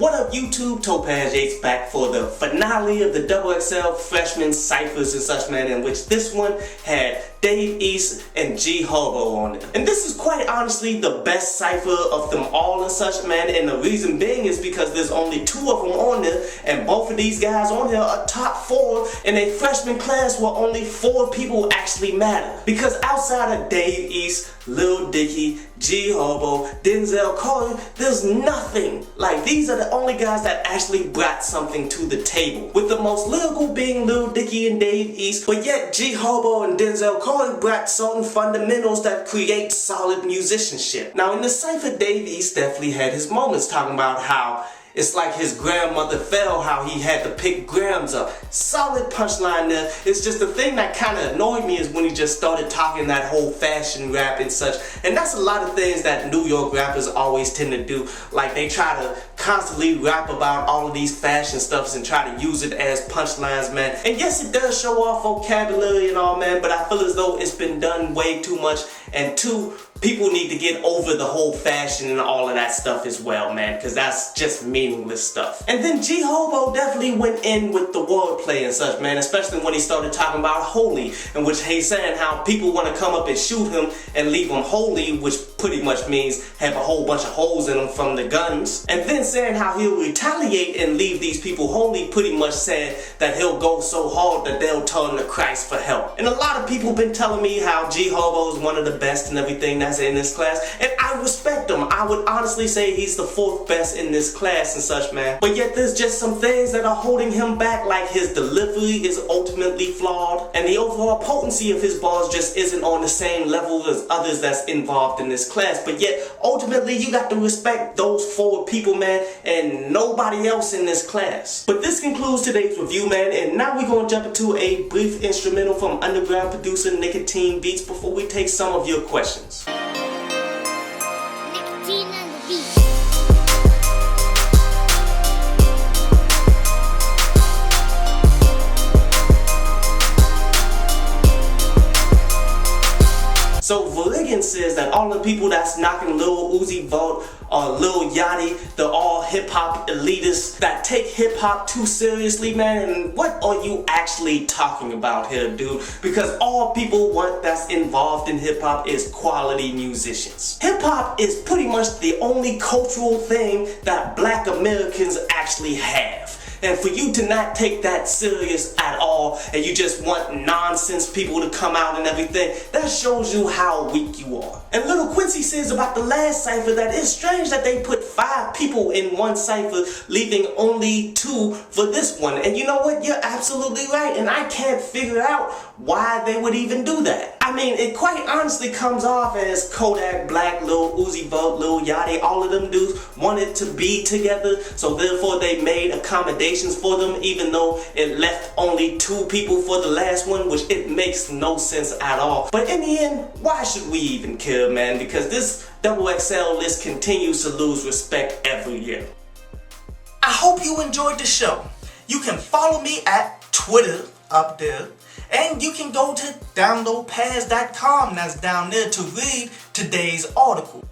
What up YouTube, Topaz Yates back for the finale of the XXL Freshman Cyphers and such, man, in which this one had Dave East and Herbo on it. And this is quite honestly the best cypher of them all and such, man, and the reason being is because there's only two of them on there, and both of these guys on here are top 4 in a freshman class where only 4 people actually matter. Because outside of Dave East, Lil Dicky, Herbo, Denzel Curry, there's nothing. Like, these are the only guys that actually brought something to the table. With the most lyrical being Lil Dicky and Dave East, but yet Herbo and Denzel Curry brought certain fundamentals that create solid musicianship. Now in the cypher, Dave East definitely had his moments talking about how it's like his grandmother fell, how he had to pick grams up. Solid punchline there. It's just the thing that kind of annoyed me is when he just started talking that whole fashion rap and such. And that's a lot of things that New York rappers always tend to do. Like, they try to constantly rap about all of these fashion stuffs and try to use it as punchlines, man. And yes, it does show off vocabulary and all, man, but I feel as though it's been done way too much. And two, people need to get over the whole fashion and all of that stuff as well, man, because that's just meaningless stuff. And then Herbo definitely went in with the wordplay and such, man, especially when he started talking about holy, in which he's saying how people want to come up and shoot him and leave him holy, which pretty much means have a whole bunch of holes in them from the guns. And then saying how he'll retaliate and leave these people holy, pretty much saying that he'll go so hard that they'll turn to Christ for help. And a lot of people been telling me how Herbo is one of the best and everything that's in this class, and I respect him. I would honestly say he's the 4th best in this class and such, man. But yet there's just some things that are holding him back, like his delivery is ultimately flawed, and the overall potency of his bars just isn't on the same level as others that's involved in this class. But yet ultimately you got to respect those 4 people, man, and nobody else in this class. But this concludes today's review, man, and now we're gonna jump into a brief instrumental from underground producer Nicotine Beats before we take some of your questions. So Verligan says that all the people that's knocking Lil Uzi Vert or Lil Yachty, they're all hip-hop elitists that take hip-hop too seriously, man. And what are you actually talking about here, dude? Because all people want that's involved in hip-hop is quality musicians. Hip-hop is pretty much the only cultural thing that Black Americans actually have. And for you to not take that serious at all, and you just want nonsense people to come out and everything, that shows you how weak you are. And Little Quincy says about the last cypher that it's strange that they put 5 people in one cypher, leaving only 2 for this one. And you know what? You're absolutely right, and I can't figure out why they would even do that. I mean, it quite honestly comes off as Kodak Black, Lil Uzi Vert, Lil Yachty, all of them dudes wanted to be together, so therefore they made accommodations for them, even though it left only 2 people for the last one, which it makes no sense at all. But in the end, why should we even care, man? Because this XXL list continues to lose respect every year. I hope you enjoyed the show. You can follow me at Twitter up there, and you can go to downloadpaz.com, that's down there, to read today's article.